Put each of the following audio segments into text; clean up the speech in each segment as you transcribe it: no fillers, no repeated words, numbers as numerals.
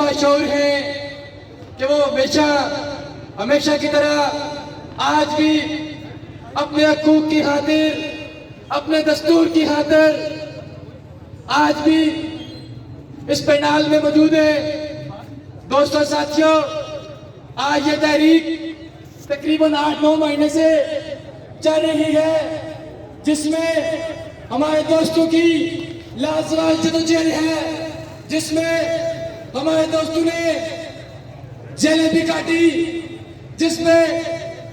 باشعور ہیں کہ وہ ہمیشہ کی طرح آج بھی اپنے حقوق کی خاطر، اپنے دستور کی خاطر آج بھی اس پینال میں موجود ہے۔ دوستوں ساتھیوں، آج یہ تحریک تقریباً 8-9 مہینے سے چل رہی ہے، جس میں ہمارے دوستوں کی لازوال جدوجہد ہے، جس میں ہمارے دوستوں نے جیلیں بھی کاٹی، جس میں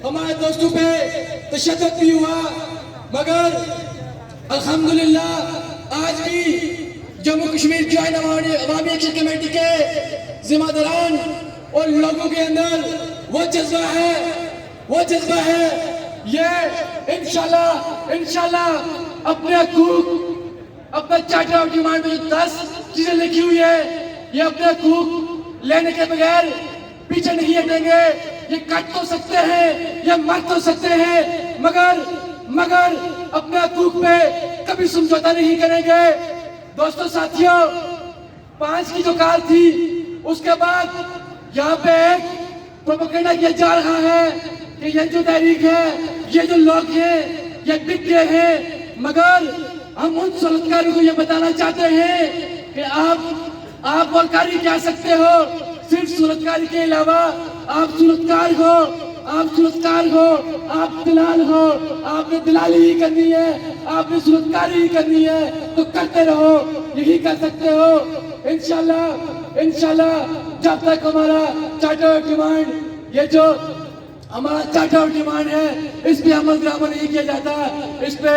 ہمارے دوستوں پہ تشدد بھی ہوا، مگر الحمدللہ آج بھی جموں کشمیر جوائنٹ عوامی ایکشن کمیٹی کے ذمہ داران اور لوگوں کے اندر وہ جذبہ ہے یہ انشاءاللہ اپنے حقوق، اپنا چارٹر آف ڈیمانڈ میں جو 10 چیزیں لکھی ہوئی ہے، یہ اپنے حقوق لینے کے بغیر پیچھے نہیں ہٹیں گے۔ یہ کٹ تو سکتے ہیں، یہ مر تو سکتے ہیں، مگر اپنے حقوق پہ کبھی سمجھوتا نہیں کریں گے۔ دوستوں ساتھیوں، 5 کی جو کال تھی، اس کے بعد یہاں پہ ایک پروپیگنڈا کیا جا رہا ہے کہ یہ جو تحریک ہے، یہ جو لوگ ہیں، یہ بک گئے ہیں، مگر ہم ان صورتکاروں کو یہ بتانا چاہتے ہیں کہ آپ بولکاری کیا سکتے ہو، صرف صورتکاری کے علاوہ آپ صورتکار ہو، آپ دلال ہو، آپ نے دلالی ہی کرنی ہے، آپ نے صورتکاری ہی کرنی ہے تو کرتے رہو، یہی کر سکتے ہو۔ انشاءاللہ جب تک ہمارا چارٹر آف ڈیمانڈ، یہ جو ہمارا چارٹر آف ڈیمانڈ ہے، اس پہ عمل درآمد نہیں کیا جاتا، اس پہ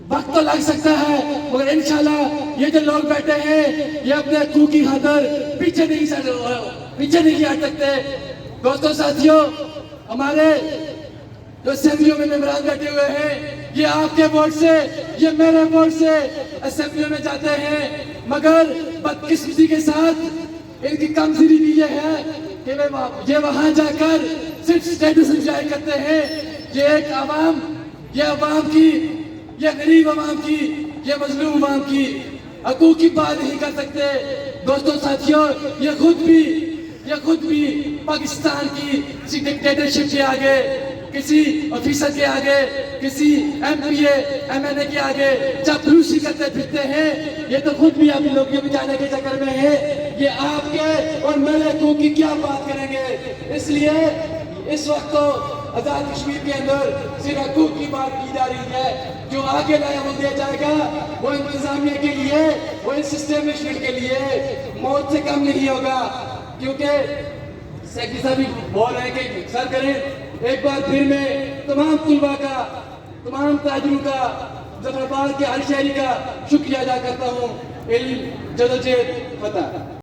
وقت تو لگ سکتا ہے، مگر انشاءاللہ یہ جو لوگ بیٹھے ہیں یہ اپنے حقوق کی خاطر پیچھے نہیں ہٹ سکتے۔ دوستوں ساتھیوں، ہمارے جو اسمبلیوں میں ممبران بیٹھے ہوئے ہیں، یہ آپ کے ووٹ سے، یہ میرے ووٹ سے اسمبلیوں میں جاتے ہیں، مگر بدقسمتی کے ساتھ ان کی کمزوری بھی یہ ہے کہ یہ وہاں جا کر صرف اسٹیٹس انجوائے کرتے ہیں۔ یہ عوام کی، یہ غریب عوام کی، یہ مظلوم عوام کی حقوق کی بات نہیں کر سکتے۔ دوستوں ساتھیوں، یہ خود بھی پاکستان کی کسی ڈکٹیٹرشپ کے آگے، کسی آفیسر کے آگے، کسی ایم این اے کے آگے چاپلوسی کرتے پھرتے ہیں۔ یہ تو خود بھی ابھی لوگ یہ بچانے کے چکر میں ہے، یہ آپ کے اور میرے حقوق کی کیا بات کریں گے۔ اس لیے اس وقت تو آزاد کشمیر کے اندر صرف حقوق کی بات کی جا رہی ہے۔ جو آگے نیا عمل دیا جائے گا وہ انتظامیہ کے لیے، وہ اسٹیبلشمنٹ کے لیے موت سے کم نہیں ہوگا، کیونکہ سیکٹری صاحب بھی بول رہے ہیں کہ سر کریں۔ ایک بار پھر میں تمام طلباء کا، تمام تاجروں کا، ظفر آباد کے ہر شہری کا شکریہ ادا کرتا ہوں۔ علم جدوجہد فتح۔